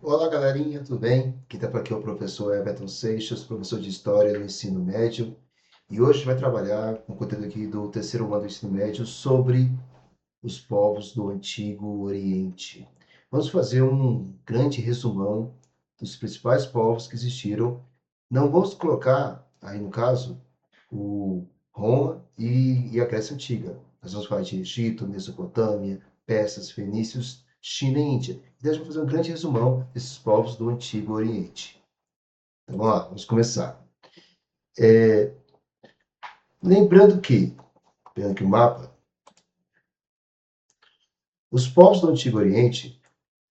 Olá, galerinha, tudo bem? Quem está por aqui é o professor Everton Seixas, professor de História do Ensino Médio. E hoje vai trabalhar com o conteúdo aqui do terceiro ano do ensino médio sobre os povos do Antigo Oriente. Vamos fazer um grande resumão dos principais povos que existiram. Não vamos colocar, aí no caso, o Roma e a Grécia Antiga. Nós vamos falar de Egito, Mesopotâmia, Persas, Fenícios, China e Índia. Então, a gente vai fazer um grande resumão desses povos do Antigo Oriente. Então, vamos lá, vamos começar. Lembrando que, pelo aqui o mapa, os povos do Antigo Oriente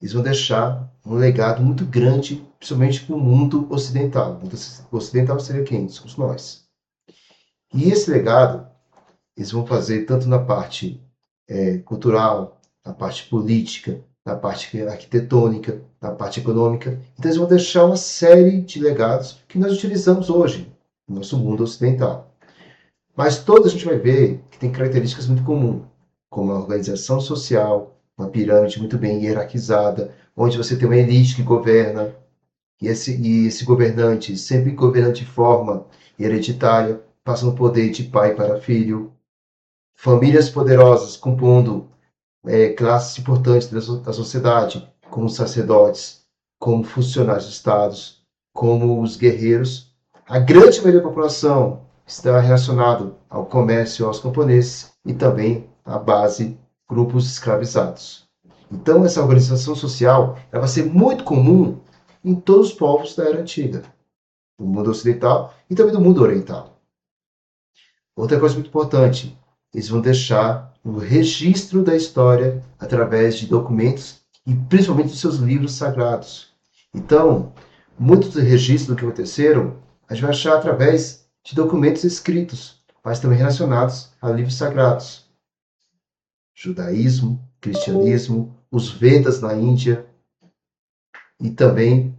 eles vão deixar um legado muito grande, principalmente para o mundo ocidental. O mundo ocidental seria quem? Somos nós. E esse legado eles vão fazer tanto na parte cultural, na parte política, na parte arquitetônica, na parte econômica. Então, eles vão deixar uma série de legados que nós utilizamos hoje no nosso mundo ocidental. Mas todos a gente vai ver que tem características muito comuns, como a organização social, uma pirâmide muito bem hierarquizada, onde você tem uma elite que governa, e esse governante, sempre governante de forma hereditária, passando o poder de pai para filho, famílias poderosas compondo classes importantes da sociedade, como os sacerdotes, como funcionários de estados, como os guerreiros. A grande maioria da população está relacionado ao comércio, aos camponeses e também à base grupos escravizados. Então, essa organização social ela vai ser muito comum em todos os povos da Era Antiga, do mundo ocidental e também do mundo oriental. Outra coisa muito importante, eles vão deixar o registro da história através de documentos e principalmente dos seus livros sagrados. Então, muitos dos registros do que aconteceram, a gente vai achar através de documentos escritos, mas também relacionados a livros sagrados. Judaísmo, cristianismo, os Vedas na Índia e também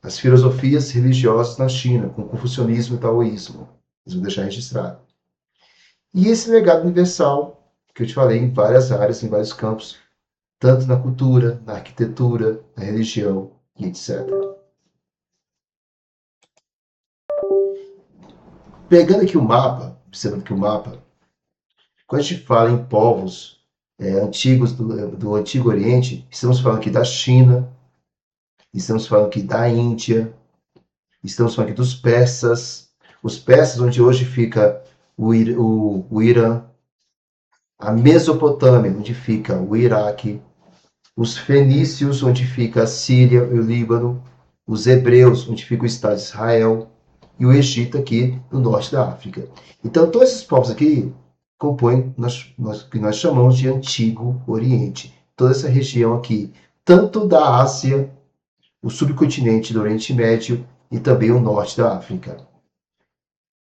as filosofias religiosas na China, com o confucionismo e o taoísmo. Eles vão deixar registrado. E esse legado universal, que eu te falei, em várias áreas, em vários campos, tanto na cultura, na arquitetura, na religião e etc. Pegando aqui o mapa, observando aqui o mapa, quando a gente fala em povos antigos do Antigo Oriente, estamos falando aqui da China, estamos falando aqui da Índia, estamos falando aqui dos persas, os persas onde hoje fica o Irã, a Mesopotâmia, onde fica o Iraque, os fenícios, onde fica a Síria e o Líbano, os hebreus, onde fica o Estado de Israel, e o Egito aqui no norte da África. Então, todos esses povos aqui compõem o que nós chamamos de Antigo Oriente. Toda essa região aqui, tanto da Ásia, o subcontinente do Oriente Médio e também o norte da África.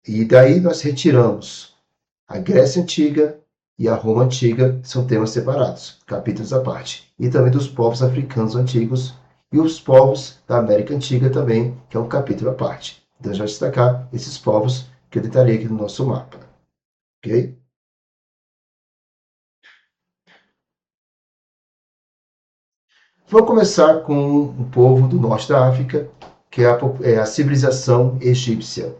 E daí nós retiramos a Grécia Antiga e a Roma Antiga, são temas separados, capítulos à parte. E também dos povos africanos antigos e os povos da América Antiga também, que é um capítulo à parte. Então, já destacar esses povos que eu detalhei aqui no nosso mapa. Ok? Vou começar com o povo do norte da África, que é a civilização egípcia,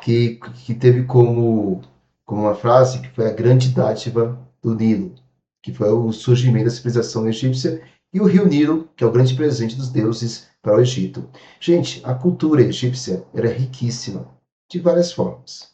que teve como uma frase que foi a grande dádiva do Nilo, que foi o surgimento da civilização egípcia, e o rio Nilo, que é o grande presente dos deuses para o Egito. Gente, a cultura egípcia era riquíssima, de várias formas.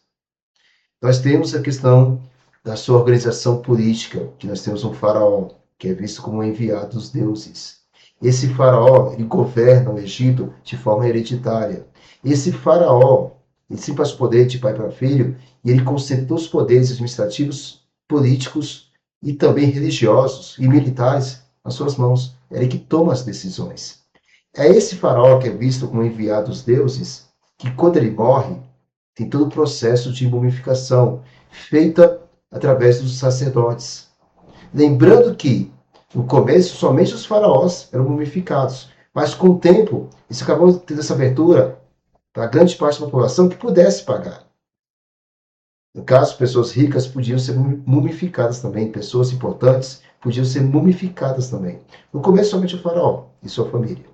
Nós temos a questão da sua organização política, que nós temos um faraó, que é visto como um enviado dos deuses. Esse faraó, ele governa o Egito de forma hereditária. Esse faraó, ele sempre passa o poder de pai para filho, e ele concentra todos os poderes administrativos, políticos e também religiosos e militares nas suas mãos. É ele que toma as decisões. É esse faraó que é visto como enviado dos deuses, que quando ele morre, tem todo o processo de mumificação feita através dos sacerdotes. Lembrando que, no começo, somente os faraós eram mumificados, mas com o tempo, isso acabou tendo essa abertura para grande parte da população que pudesse pagar. No caso, pessoas ricas podiam ser mumificadas também, pessoas importantes podiam ser mumificadas também. No começo, somente o faraó e sua família.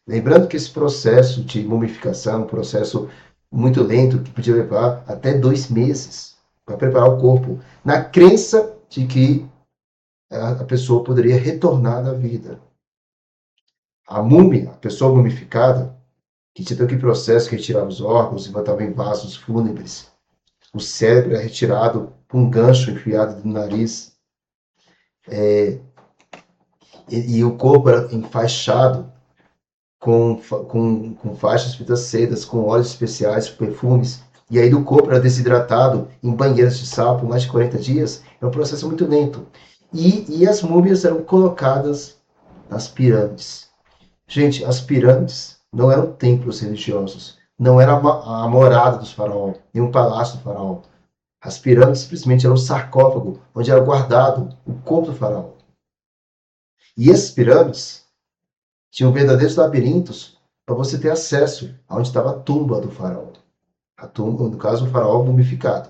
Lembrando que esse processo de mumificação é um processo muito lento, que podia levar até 2 meses para preparar o corpo, na crença de que a pessoa poderia retornar da vida. A múmia, a pessoa mumificada, que tinha aquele processo que retirava os órgãos e botava em vasos fúnebres. O cérebro é retirado por um gancho enfiado no nariz. E o corpo era enfaixado com faixas fitas sedas, com óleos especiais, perfumes. E aí do corpo era desidratado em banheiras de sal por mais de 40 dias. É um processo muito lento. E as múmias eram colocadas nas pirâmides. Gente, as pirâmides não eram templos religiosos. Não era a morada dos faraós, nem um palácio do faraó. As pirâmides simplesmente eram um sarcófago onde era guardado o corpo do faraó. E essas pirâmides tinham verdadeiros labirintos para você ter acesso aonde estava a tumba do faraó. A tumba, no caso, o faraó mumificado.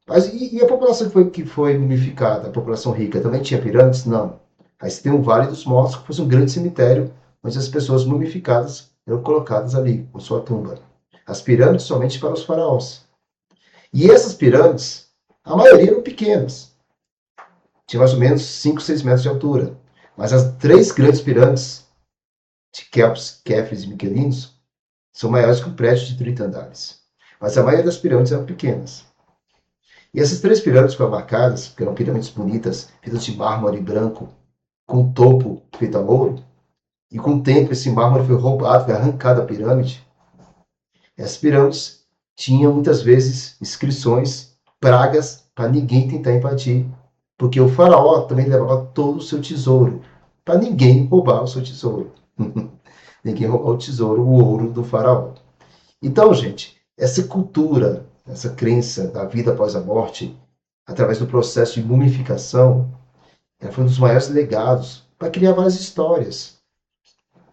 Mas e a população que foi mumificada, a população rica, também tinha pirâmides? Não. Aí você tem o Vale dos Mortos, que fosse um grande cemitério, onde as pessoas mumificadas eram colocadas ali, com sua tumba. As pirâmides somente para os faraós. E essas pirâmides, a maioria eram pequenas. Tinha mais ou menos 5, 6 metros de altura. Mas as 3 grandes pirâmides, de Keops, Kefres e Miquelinos, são maiores que um prédio de 30 andares. Mas a maioria das pirâmides eram pequenas. E essas 3 pirâmides foram marcadas, que eram pirâmides bonitas, feitas de mármore branco, com topo feito a ouro, e com o tempo esse mármore foi roubado, foi arrancado da pirâmide. Essas pirâmides tinham muitas vezes inscrições, pragas, para ninguém tentar invadir, porque o faraó também levava todo o seu tesouro, para ninguém roubar o seu tesouro. Ninguém roubar o tesouro, o ouro do faraó. Então, gente, essa cultura, essa crença da vida após a morte, através do processo de mumificação, ela foi um dos maiores legados para criar várias histórias.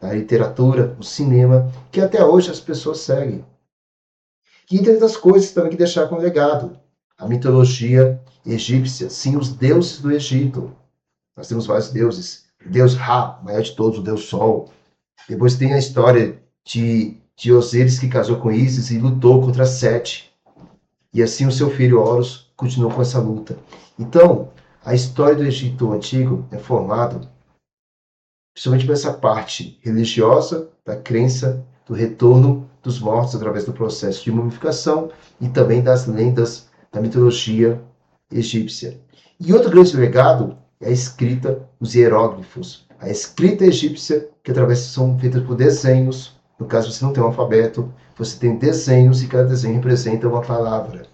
A literatura, o cinema, que até hoje as pessoas seguem. E entre outras coisas também que deixaram como legado. A mitologia egípcia, sim, os deuses do Egito. Nós temos vários deuses. O deus Ra, o maior de todos, o deus Sol. Depois tem a história de Osíris que casou com Ísis e lutou contra Sete. E assim o seu filho Horus continuou com essa luta. Então, a história do Egito Antigo é formada principalmente por essa parte religiosa, da crença, do retorno dos mortos através do processo de mumificação e também das lendas da mitologia egípcia. E outro grande legado é a escrita, os hieróglifos. A escrita egípcia, que através são feitas por desenhos. No caso, você não tem um alfabeto, você tem desenhos e cada desenho representa uma palavra.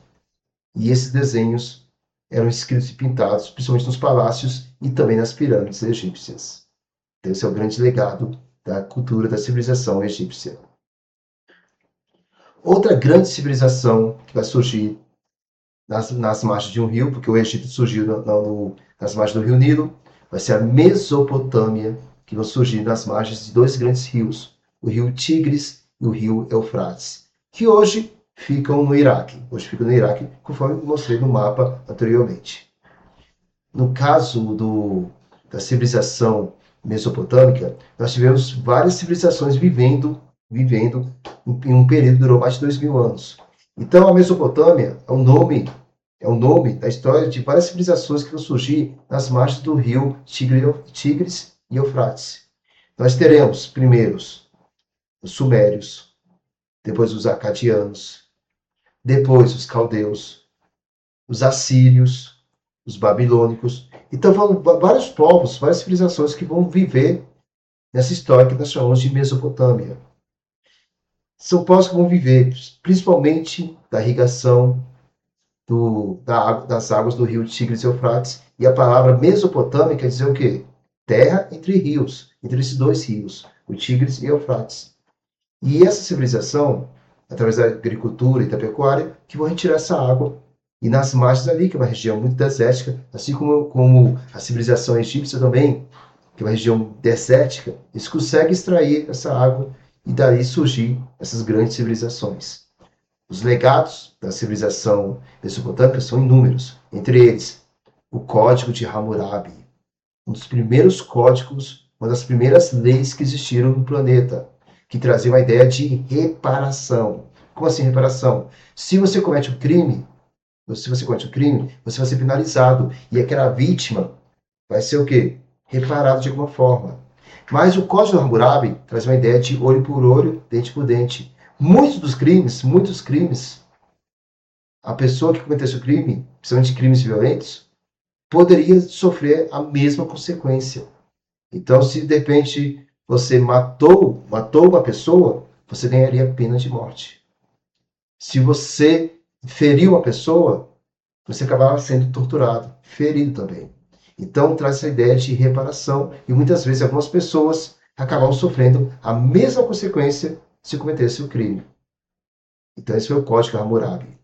E esses desenhos eram escritos e pintados, principalmente nos palácios e também nas pirâmides egípcias. Então, esse é o grande legado da cultura da civilização egípcia. Outra grande civilização que vai surgir nas margens de um rio, porque o Egito surgiu nas margens do rio Nilo, vai ser a Mesopotâmia, que vai surgir nas margens de 2 grandes rios, o rio Tigres e o rio Eufrates, que hoje ficam no Iraque. Hoje ficam no Iraque, conforme mostrei no mapa anteriormente. No caso da civilização mesopotâmica, nós tivemos várias civilizações vivendo em um período que durou mais de 2.000 anos. Então, a Mesopotâmia é um nome da história de várias civilizações que vão surgir nas margens do rio Tigres e Eufrates. Nós teremos, primeiros, os sumérios, depois os acadianos, depois os caldeus, os assírios, os babilônicos. Então, vão vários povos, várias civilizações que vão viver nessa história que nós chamamos de Mesopotâmia. São povos que vão viver principalmente da irrigação das águas do rio Tigres e Eufrates. E a palavra Mesopotâmia quer dizer o quê? Terra entre rios, entre esses 2 rios, o Tigres e Eufrates. E essa civilização, através da agricultura e da pecuária, que vão retirar essa água. E nas margens ali, que é uma região muito desértica, assim como a civilização egípcia também, que é uma região desértica, eles conseguem extrair essa água e daí surgir essas grandes civilizações. Os legados da civilização mesopotâmica são inúmeros, entre eles o Código de Hammurabi, um dos primeiros códigos, uma das primeiras leis que existiram no planeta, que trazia uma ideia de reparação. Como assim reparação? Se você comete um crime, você vai ser penalizado. E aquela vítima vai ser o quê? Reparado de alguma forma. Mas o Código de Hammurabi traz uma ideia de olho por olho, dente por dente. Muitos crimes, a pessoa que cometesse o crime, principalmente crimes violentos, poderia sofrer a mesma consequência. Então, se de repente você matou uma pessoa, você ganharia pena de morte. Se você feriu uma pessoa, você acabava sendo torturado, ferido também. Então, traz essa ideia de reparação e muitas vezes algumas pessoas acabavam sofrendo a mesma consequência se cometesse o crime. Então, esse foi o Código Hammurabi.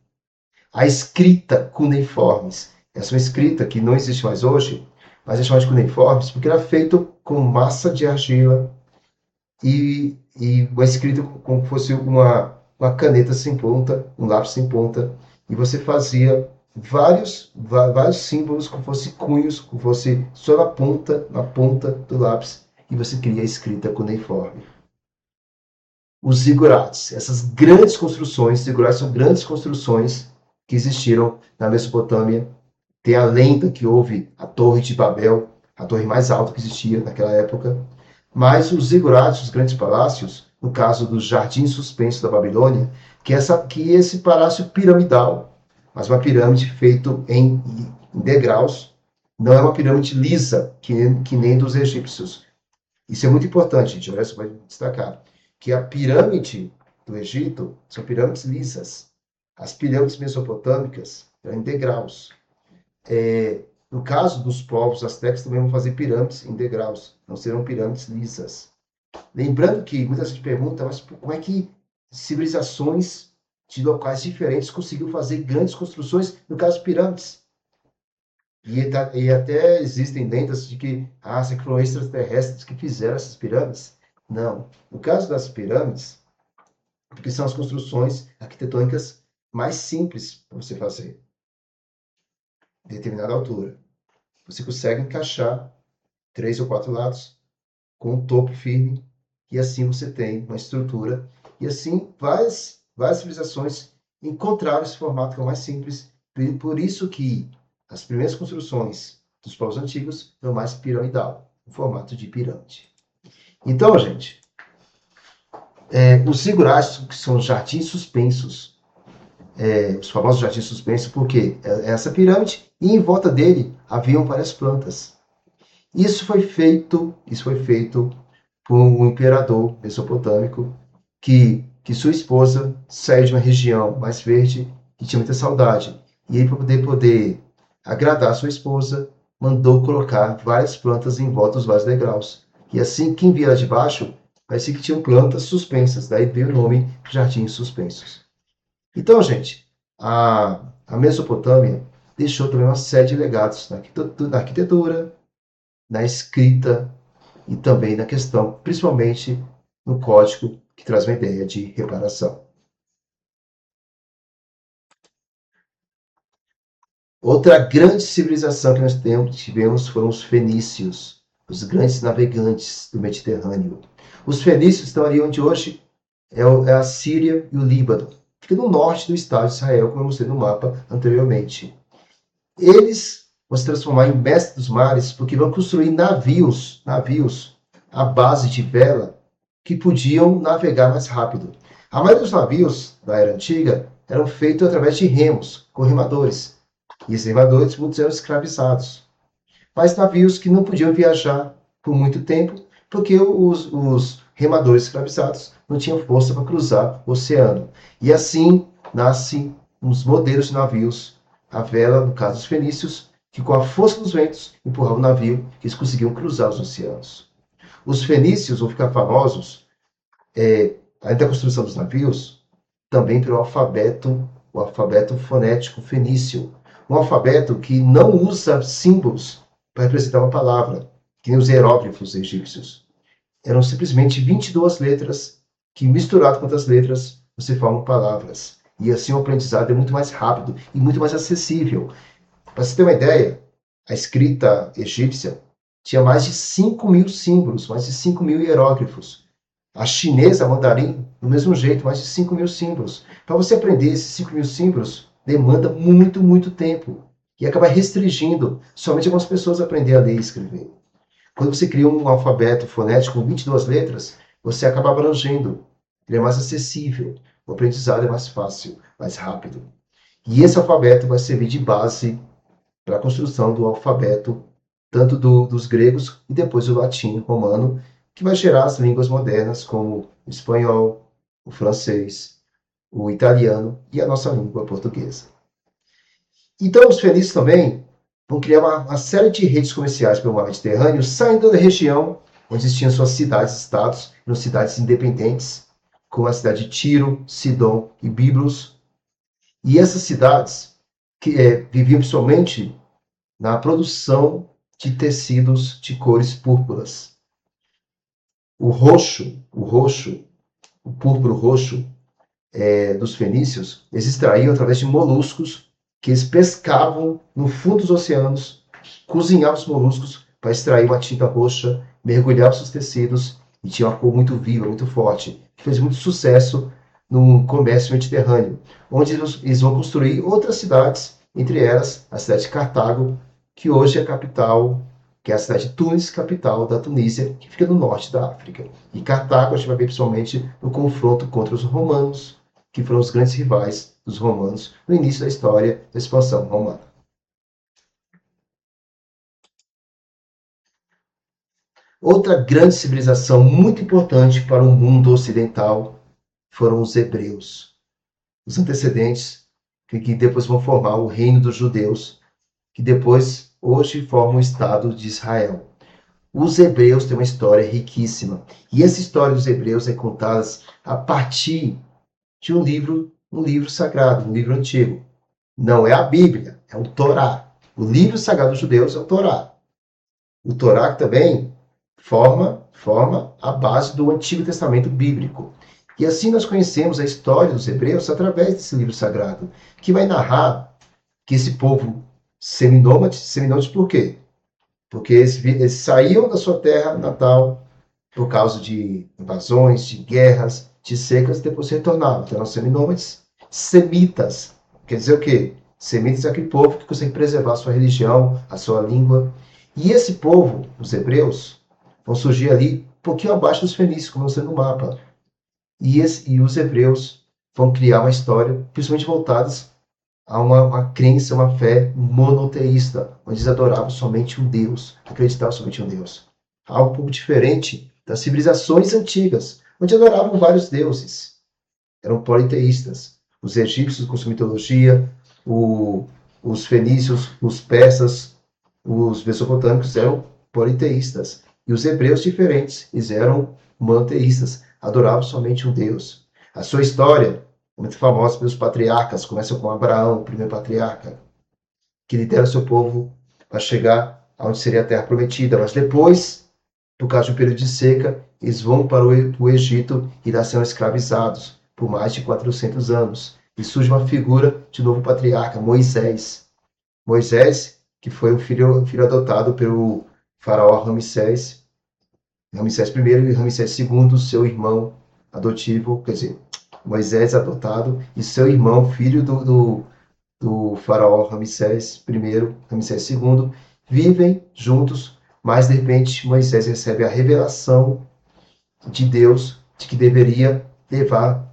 A escrita cuneiformes. Essa é uma escrita que não existe mais hoje, mas é chamada de cuneiformes porque era feito com massa de argila e uma escrita como se fosse uma caneta sem ponta, um lápis sem ponta, e você fazia vários símbolos como fosse cunhos, como fosse só na ponta do lápis, e você cria a escrita cuneiforme. Os zigurates, essas grandes construções, zigurates são grandes construções que existiram na Mesopotâmia. Tem a lenda que houve a Torre de Babel, a torre mais alta que existia naquela época. Mas os zigurates, os grandes palácios, no caso dos jardins suspensos da Babilônia, que esse palácio piramidal, mas uma pirâmide feita em degraus, não é uma pirâmide lisa, que nem dos egípcios. Isso é muito importante, gente, olha só, vai destacar, que a pirâmide do Egito são pirâmides lisas. As pirâmides mesopotâmicas eram em degraus. No caso dos povos astecas, também vão fazer pirâmides em degraus, não serão pirâmides lisas. Lembrando que muita gente pergunta, mas como é que civilizações de locais diferentes conseguiram fazer grandes construções, no caso pirâmides? E até existem lendas de que foram extraterrestres que fizeram essas pirâmides. Não. No caso das pirâmides, porque são as construções arquitetônicas mais simples para você fazer determinada altura. Você consegue encaixar 3 ou 4 lados com um topo firme e assim você tem uma estrutura. E assim várias civilizações encontraram esse formato que é o mais simples. Por isso que as primeiras construções dos povos antigos eram mais piramidal, o formato de pirâmide. Então, gente, os zigurates, que são os jardins suspensos, os famosos jardins suspensos, porque essa pirâmide e em volta dele haviam várias plantas. Isso foi feito por um imperador mesopotâmico que sua esposa saiu de uma região mais verde e tinha muita saudade. E ele, para poder agradar sua esposa, mandou colocar várias plantas em volta dos vários degraus. E assim, quem via lá de baixo, parecia que tinham plantas suspensas. Daí veio o nome Jardins Suspensos. Então, gente, a Mesopotâmia deixou também uma série de legados na arquitetura, na escrita e também na questão, principalmente no código, que traz uma ideia de reparação. Outra grande civilização que nós tivemos foram os fenícios, os grandes navegantes do Mediterrâneo. Os fenícios estão ali onde hoje é a Síria e o Líbano. Fica no norte do Estado de Israel, como eu mostrei no mapa anteriormente. Eles vão se transformar em mestres dos mares porque vão construir navios à base de vela que podiam navegar mais rápido. A maioria dos navios da era antiga eram feitos através de remos, com remadores. E esses remadores muitos eram escravizados. Mas navios que não podiam viajar por muito tempo porque os remadores escravizados não tinham força para cruzar o oceano. E assim nascem uns modelos de navios, a vela, no caso dos fenícios, que com a força dos ventos empurravam o navio, que eles conseguiam cruzar os oceanos. Os fenícios vão ficar famosos, além da construção dos navios, também pelo alfabeto, o alfabeto fonético fenício. Um alfabeto que não usa símbolos para representar uma palavra, que nem os hieróglifos egípcios. Eram simplesmente 22 letras que, misturado com outras letras, você forma palavras. E assim o aprendizado é muito mais rápido e muito mais acessível. Para você ter uma ideia, A escrita egípcia tinha mais de 5.000 símbolos, mais de 5.000 hieróglifos. A chinesa, a mandarim, do mesmo jeito, mais de 5.000 símbolos. Para você aprender esses 5.000 símbolos, demanda muito, muito tempo. E acaba restringindo somente algumas pessoas a aprender a ler e escrever. Quando você cria um alfabeto fonético com 22 letras, você acaba abrangendo. Ele é mais acessível. O aprendizado é mais fácil, mais rápido. E esse alfabeto vai servir de base para a construção do alfabeto, tanto dos gregos e depois do latim romano, que vai gerar as línguas modernas como o espanhol, o francês, o italiano e a nossa língua portuguesa. Então, os fenícios também vão criar uma série de redes comerciais pelo mar Mediterrâneo, saindo da região onde existiam suas cidades-estados, cidades independentes, como a cidade de Tiro, Sidom e Biblos. E essas cidades viviam principalmente na produção de tecidos de cores púrpuras. O púrpura roxo dos fenícios, eles extraíam através de moluscos que eles pescavam no fundo dos oceanos, cozinhavam os moluscos para extrair uma tinta roxa, mergulhavam seus tecidos e tinha uma cor muito viva, muito forte. Fez muito sucesso no comércio mediterrâneo, onde eles vão construir outras cidades, entre elas a cidade de Cartago, que hoje é a capital, que é a cidade de Tunis, capital da Tunísia, que fica no norte da África. E Cartago a gente vai ver principalmente no confronto contra os romanos, que foram os grandes rivais dos romanos no início da história da expansão romana. Outra grande civilização muito importante para o mundo ocidental foram os hebreus, os antecedentes que depois vão formar o reino dos judeus, que depois, hoje, formam o Estado de Israel. Os hebreus têm uma história riquíssima, e essa história dos hebreus é contada a partir de um livro sagrado, um livro antigo. Não é a Bíblia, é o Torá. O livro sagrado dos judeus é o Torá. O Torá também forma a base do Antigo Testamento bíblico. E assim nós conhecemos a história dos hebreus através desse livro sagrado, que vai narrar que esse povo seminômade por quê? Porque eles saíam da sua terra natal por causa de invasões, de guerras, de secas, e depois retornavam. Então, eram seminômades, semitas. Quer dizer o quê? Semitas é aquele povo que consegue preservar a sua religião, a sua língua. E esse povo, os hebreus, vão surgir ali um pouquinho abaixo dos fenícios, como você no mapa. E os hebreus vão criar uma história, principalmente voltadas a uma crença, uma fé monoteísta, onde eles adoravam somente um Deus, acreditavam somente em um Deus. Algo um pouco diferente das civilizações antigas, onde adoravam vários deuses. Eram politeístas. Os egípcios com sua mitologia, os fenícios, os persas, os mesopotâmicos eram politeístas. E os hebreus diferentes, eles eram monoteístas, adoravam somente um Deus. A sua história muito famosa pelos patriarcas, começa com Abraão, o primeiro patriarca, que lidera seu povo para chegar aonde seria a terra prometida. Mas depois, por causa de um período de seca, eles vão para o Egito e lá são escravizados por mais de 400 anos. E surge uma figura de novo patriarca, Moisés. Moisés, que foi o filho adotado pelo faraó Ramsés I e Ramsés II, seu irmão adotivo, quer dizer, Moisés adotado e seu irmão, filho do faraó Ramsés I, Ramsés II, vivem juntos, mas de repente Moisés recebe a revelação de Deus de que deveria levar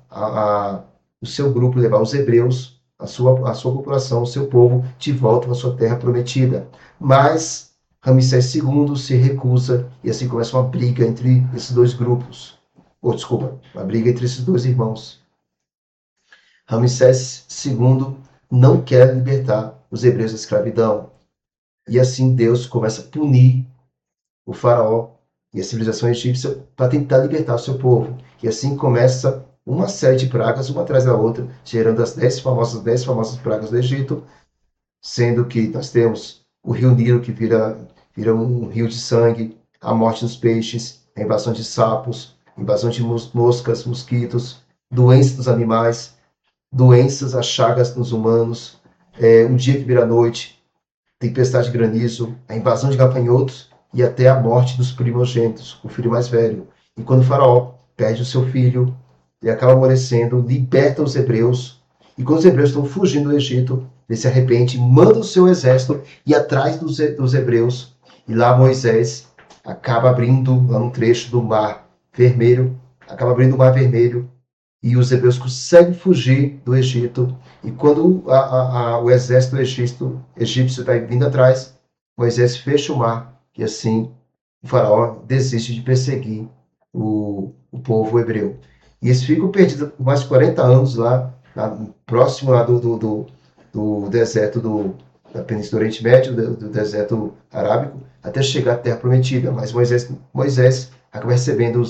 o seu grupo, levar os hebreus, a sua população, o seu povo, de volta à sua terra prometida. Mas Ramsés II se recusa e assim começa uma briga entre esses dois grupos. Uma briga entre esses dois irmãos. Ramsés II não quer libertar os hebreus da escravidão. E assim Deus começa a punir o faraó e a civilização egípcia para tentar libertar o seu povo. E assim começa uma série de pragas, uma atrás da outra, gerando as 10 famosas pragas do Egito, sendo que nós temos o rio Nilo, que vira um rio de sangue, a morte dos peixes, a invasão de sapos, invasão de moscas, mosquitos, doenças dos animais, doenças, as chagas nos humanos, o dia que vira noite, tempestade de granizo, a invasão de gafanhotos e até a morte dos primogênitos, o filho mais velho. E quando o faraó perde o seu filho, ele acaba amolecendo, liberta os hebreus, e quando os hebreus estão fugindo do Egito, ele se arrepende, manda o seu exército ir atrás dos hebreus, e lá Moisés acaba abrindo, lá um trecho do Mar Vermelho, acaba abrindo o Mar Vermelho, e os hebreus conseguem fugir do Egito. E quando o exército egípcio está vindo atrás, Moisés fecha o mar, e assim o faraó desiste de perseguir o povo hebreu. E eles ficam perdidos por mais de 40 anos lá, próximo lá do deserto da Península do Oriente Médio, do deserto arábico, até chegar à Terra Prometida. Mas Moisés acaba recebendo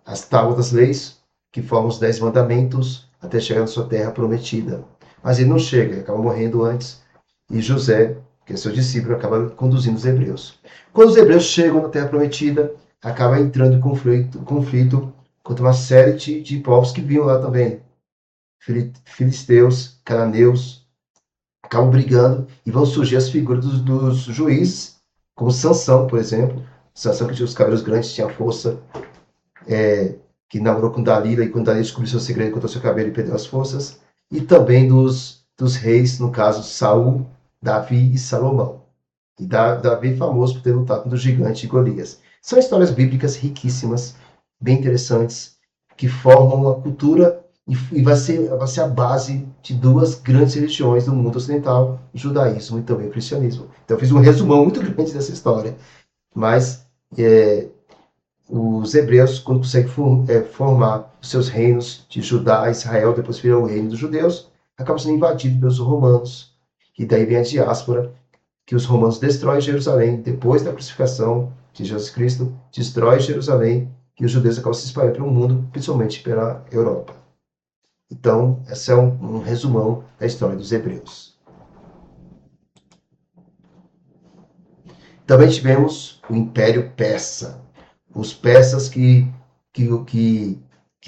as tábuas das leis, que formam os 10 mandamentos, até chegar na sua Terra Prometida. Mas ele não chega, ele acaba morrendo antes, e José, que é seu discípulo, acaba conduzindo os hebreus. Quando os hebreus chegam na Terra Prometida, acaba entrando em conflito contra uma série de povos que vinham lá também. Filisteus, cananeus, acabam brigando e vão surgir as figuras dos juízes, como Sansão, por exemplo. Sansão, que tinha os cabelos grandes, tinha força, que namorou com Dalila, e quando Dalila descobriu seu segredo, cortou seu cabelo e perdeu as forças. E também dos reis, no caso, Saul, Davi e Salomão. E Davi é famoso por ter lutado contra o gigante Golias. São histórias bíblicas riquíssimas, bem interessantes, que formam a cultura e vai ser a base de duas grandes religiões do mundo ocidental, o judaísmo e também o cristianismo. Então eu fiz um resumão muito grande dessa história, mas os hebreus, quando conseguem formar os seus reinos de Judá e Israel, depois viram o reino dos judeus, acabam sendo invadidos pelos romanos, e daí vem a diáspora, que os romanos destroem Jerusalém, depois da crucificação de Jesus Cristo, destrói Jerusalém, e os judeus acabam se espalhando pelo mundo, principalmente pela Europa. Então, esse é um resumão da história dos hebreus. Também tivemos o Império Persa. Os persas que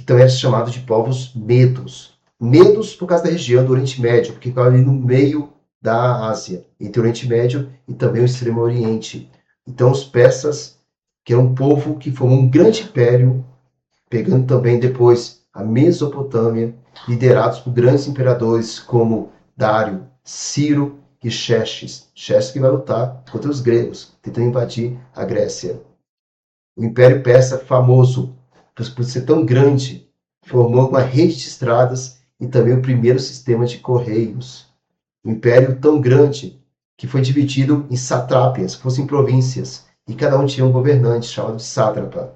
também eram chamados de povos medos. Medos por causa da região do Oriente Médio, porque ficava ali no meio da Ásia, entre o Oriente Médio e também o Extremo Oriente. Então, os persas, que é um povo que formou um grande império, pegando também depois a Mesopotâmia, liderados por grandes imperadores como Dário, Ciro e Xerxes. Xerxes que vai lutar contra os gregos, tentando invadir a Grécia. O Império Persa, famoso por ser tão grande, formou uma rede de estradas e também o primeiro sistema de correios. Um império tão grande que foi dividido em satrápias, fossem províncias, e cada um tinha um governante chamado de sátrapa.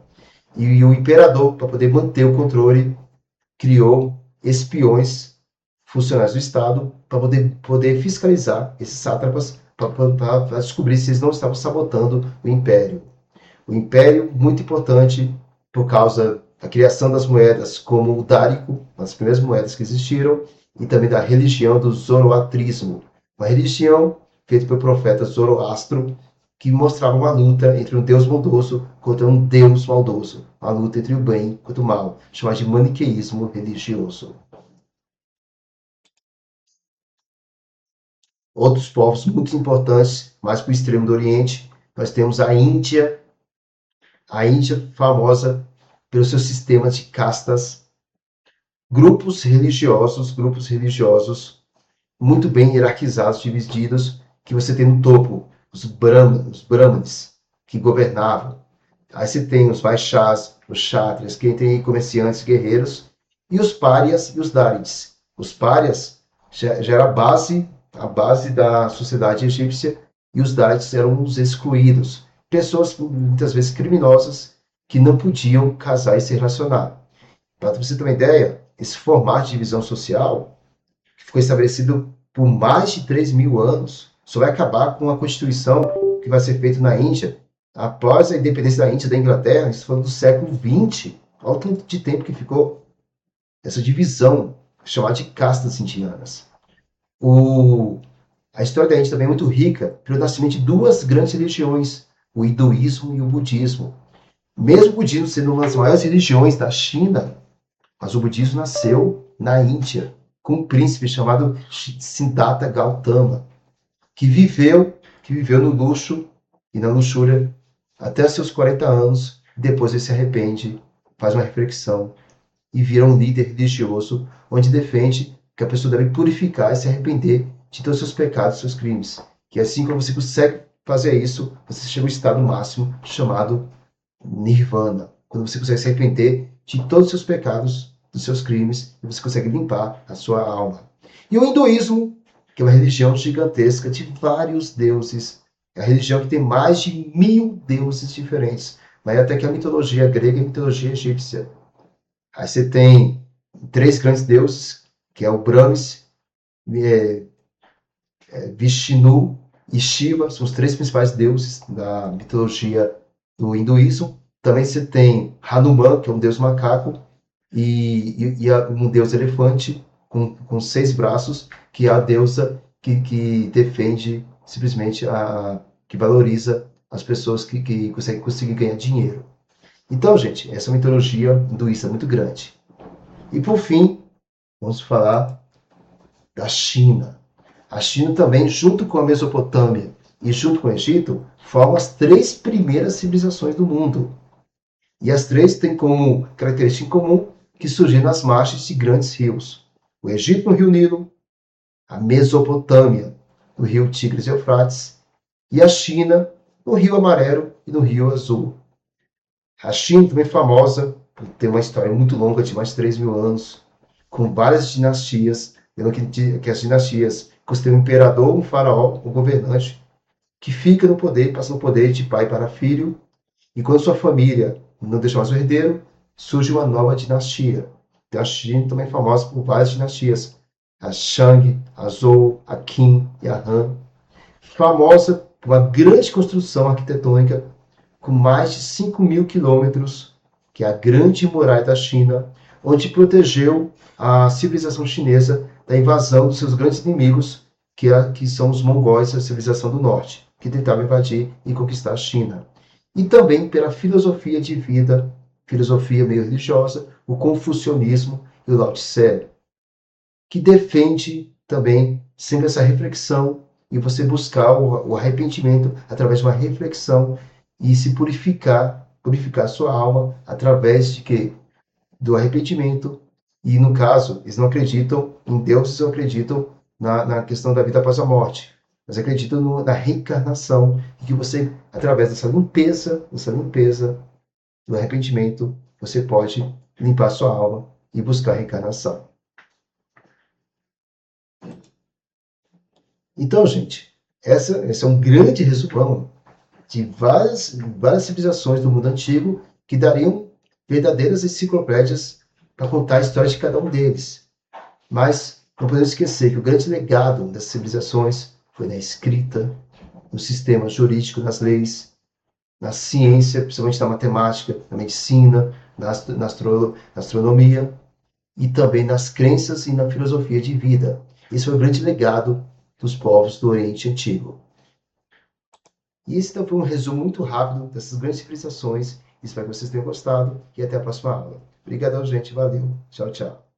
E o imperador, para poder manter o controle, criou espiões, funcionários do Estado, para poder fiscalizar esses sátrapas, para descobrir se eles não estavam sabotando o império. O império, muito importante por causa da criação das moedas como o dárico, as primeiras moedas que existiram, e também da religião do zoroatrismo, uma religião feita pelo profeta Zoroastro, que mostrava uma luta entre um deus bondoso contra um deus maldoso, uma luta entre o bem contra o mal, chamada de maniqueísmo religioso. Outros povos muito importantes, mais para o extremo do Oriente, nós temos a Índia famosa pelo seu sistema de castas, grupos religiosos muito bem hierarquizados, divididos, que você tem no topo os brahmanes, que governavam. Aí você tem os vaixás, os kshatriyas, que tem comerciantes, guerreiros, e os párias e os dálides. Os párias já era a base da sociedade egípcia, e os dálides eram os excluídos. Pessoas, muitas vezes criminosas, que não podiam casar e se relacionar. Para você ter uma ideia, esse formato de divisão social, que ficou estabelecido por mais de 3.000 anos, só vai acabar com a Constituição que vai ser feita na Índia, após a independência da Índia da Inglaterra, isso foi do século XX. Olha o tanto de tempo que ficou essa divisão, chamada de castas indianas. A história da Índia também é muito rica pelo nascimento de duas grandes religiões, o hinduísmo e o budismo. Mesmo o budismo sendo uma das maiores religiões da China, mas o budismo nasceu na Índia, com um príncipe chamado Siddhartha Gautama, que viveu que viveu no luxo e na luxúria até seus 40 anos, depois ele se arrepende, faz uma reflexão e vira um líder religioso, onde defende que a pessoa deve purificar e se arrepender de todos os seus pecados, seus crimes. Que assim como você consegue fazer isso, você chega ao estado máximo chamado Nirvana, quando você consegue se arrepender de todos os seus pecados, dos seus crimes, e você consegue limpar a sua alma. E o hinduísmo, que é uma religião gigantesca de vários deuses, é a religião que tem mais de 1000 deuses diferentes, vai até que a mitologia grega e a mitologia egípcia. Aí você tem 3 grandes deuses, que é o Brahmes, Vishnu e Shiva, são os 3 principais deuses da mitologia do hinduísmo. Também você tem Hanuman, que é um deus macaco, e um deus elefante com 6 braços, que é a deusa que defende simplesmente que valoriza as pessoas que conseguem ganhar dinheiro. Então, gente, essa é uma mitologia hinduísta muito grande. E por fim, vamos falar da China. A China também, junto com a Mesopotâmia e junto com o Egito, formam as 3 primeiras civilizações do mundo. E as 3 têm como característica em comum que surgiram nas margens de grandes rios. O Egito no rio Nilo, a Mesopotâmia no rio Tigres e Eufrates, e a China no rio Amarelo e no rio Azul. A China também é famosa por ter uma história muito longa de mais de 3.000 anos, com várias dinastias, pelo que as dinastias costumam um imperador, um faraó, um governante, que fica no poder, passa no poder de pai para filho, e quando sua família não deixa mais o herdeiro, surge uma nova dinastia. Então, a China também é famosa por várias dinastias, a Shang, a Zhou, a Qin e a Han, famosa por uma grande construção arquitetônica com mais de 5.000 quilômetros, que é a Grande Muralha da China, onde protegeu a civilização chinesa da invasão dos seus grandes inimigos, que são os mongóis, a civilização do norte, que tentavam invadir e conquistar a China. E também pela filosofia de vida, filosofia meio religiosa, o confucionismo e o Lao Tse, que defende também sempre essa reflexão e você buscar o arrependimento através de uma reflexão e se purificar sua alma através de quê? Do arrependimento. E no caso, eles não acreditam em Deus, eles não acreditam na questão da vida após a morte, mas acreditam na reencarnação e que você, através dessa limpeza do arrependimento, você pode limpar sua alma e buscar a reencarnação. Então, gente, esse é um grande resumão de várias civilizações do mundo antigo que dariam verdadeiras enciclopédias para contar a história de cada um deles. Mas não podemos esquecer que o grande legado das civilizações foi na escrita, no sistema jurídico, nas leis, na ciência, principalmente na matemática, na medicina, na astronomia e também nas crenças e na filosofia de vida. Esse foi o grande legado dos povos do Oriente Antigo. E esse então foi um resumo muito rápido dessas grandes civilizações. Espero que vocês tenham gostado e até a próxima aula. Obrigadão, gente. Valeu. Tchau, tchau.